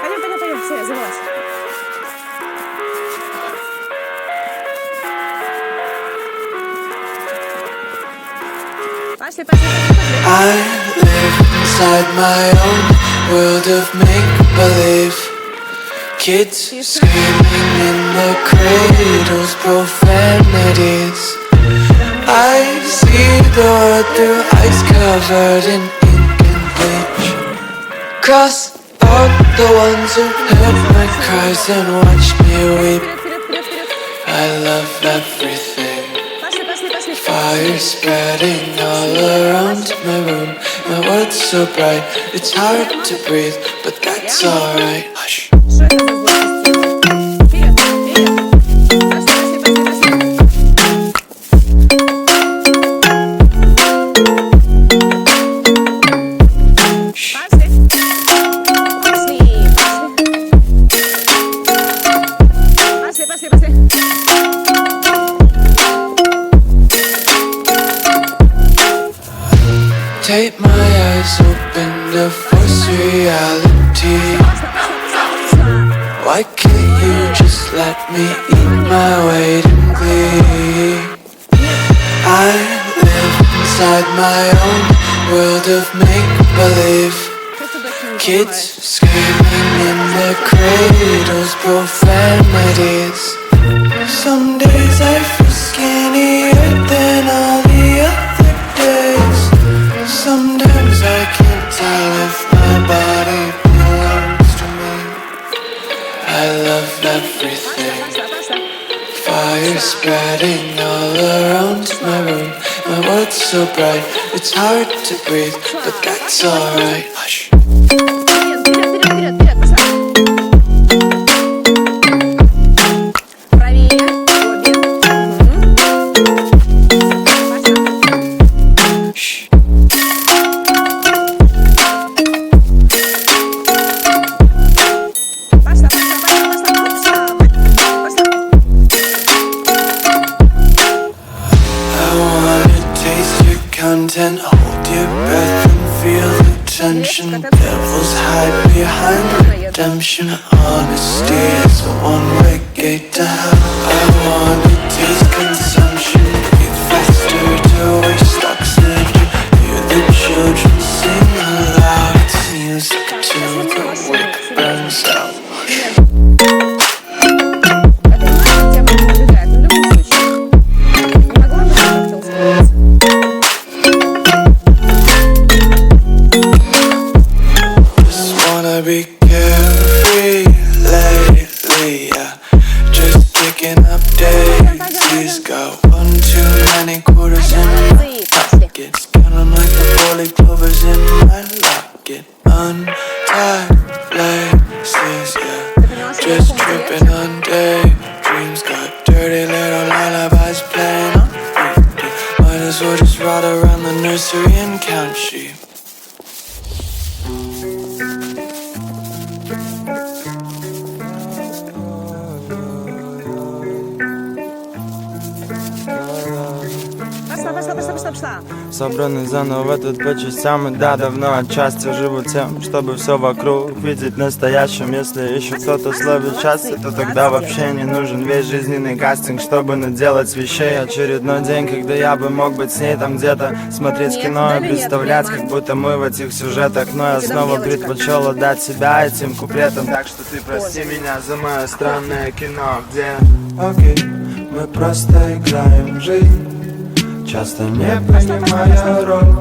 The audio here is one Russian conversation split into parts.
Пойдем вперед. Пойдем. Все, я завелась. Пошли. I live inside my own world of make-believe. Kids screaming in the cradles, profanities. I see the world through ice covered in ink and bleach. Cross out the ones who heard my cries and watched me weep. I love everything. Fire spreading all around my room. My world's so bright, it's hard to breathe, but that's alright. Hush. Take my eyes open to force reality. Why can't you just let me eat my weight in glee? I live inside my own world of make-believe. Kids screaming in their cradles, profanities. Some days I feel skinnier than all the other days. Sometimes I can't tell if my body belongs to me. I love everything. Fire spreading all around my room. My world's so bright, it's hard to breathe, but that's alright. Hush. Content, hold your breath and feel the tension. Devils hide behind redemption. Honesty is a one-way gate to hell. I wanna taste consumption. Breathe faster to waste oxygen. Hear the children sing aloud. It's music till the wick burns out. Be carefree lately, yeah. Just picking up daisies. Got one too many quarters in my pockets. Counting like the 4-leaf clovers in my locket. Untied laces, yeah. Just tripping on daydreams. Got dirty little lullabies playing on repeat. Might as well just ride around the nursery and count sheep. Пошла. Собраны заново тут по частям. И да, давно отчасти живу тем, чтобы все вокруг видеть настоящим. Если еще кто-то словит часто, то тогда вообще не нужен весь жизненный кастинг, чтобы наделать вещей. Очередной день, когда я бы мог быть с ней там где-то, смотреть кино и представлять, как будто мы в этих сюжетах. Но я снова предпочел отдать себя этим куплетам. Так что ты прости меня за мое странное кино, где окей, мы просто играем в жизнь, часто не понимая роль.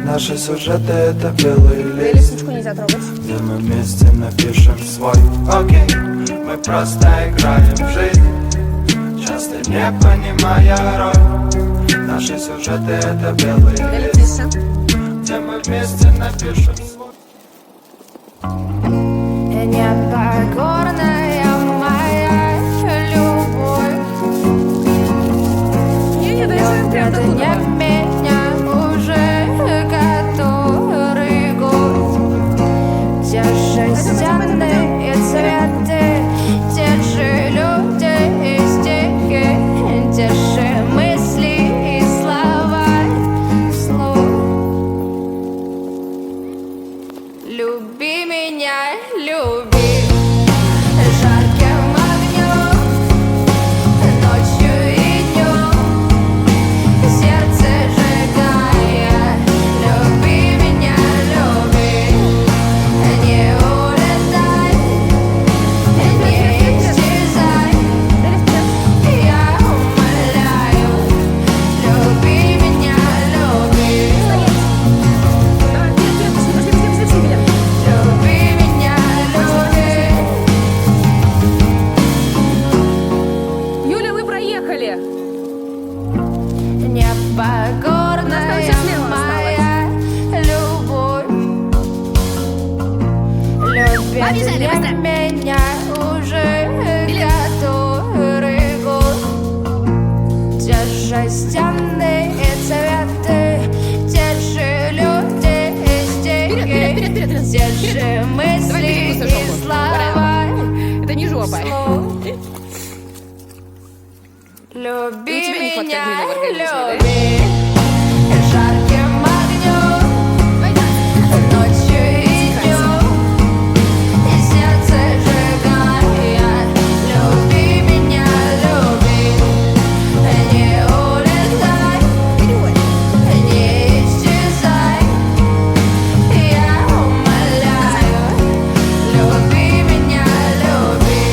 Наши сюжеты — это белый лист, где мы вместе напишем свой. Окей, мы просто играем в жизнь, часто не понимая роль. Наши сюжеты — это белый лист, где мы вместе напишем свой. Непокорная моя любовь, это не меня уже который год. Те же стены и цветы, те же люди и стихи, те же мысли и слова вслух. люби меня, люби. Жарким огнем, ночью и днем, сердце сжигая. Люби меня, люби. Не улетай, не исчезай. Я умоляю, люби меня, люби. Давай, вперед, пошли, вперед. Люби меня, люби. Юля, вы проехали. Непокорная Осталось слева, моя любовь. Любит ли меня уже который год? Те же стены и цветы, те же люди и стихи, те же мысли и слова. Это не жопа. Люби тебя не хватает меня, глины в организме, да? люби. Жарким огнем, ночью и днем, и сердце сжигая. Люби меня, люби. Не улетай, не исчезай. Я умоляю, люби меня, люби.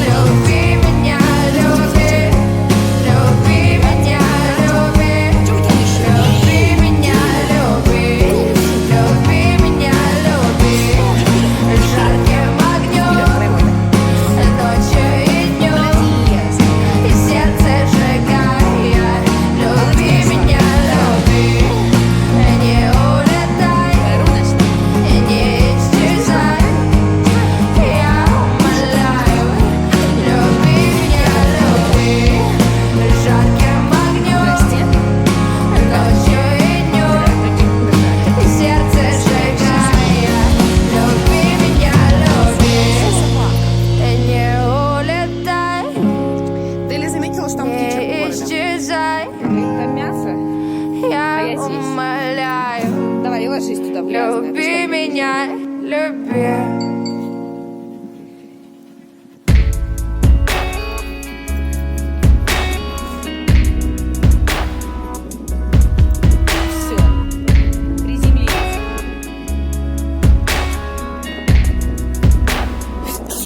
Люби меня, люби. Люби меня, люби. Люби меня, люби. Люби меня, люби. Жарким огнем, ночью и днем, и сердце сжигая. Люби меня, люби. Не улетай, не исчезай. Я умоляю, люби меня, люби. Жарким огнем, ночью и днем, и сердце сжигая. Люби меня, люби. Не улетай, Ты ли заметила, что там кетчуп не в форме? исчезай. Там мясо. Я я здесь. умоляю, Давай, ложись туда в грязное. люби меня, люби.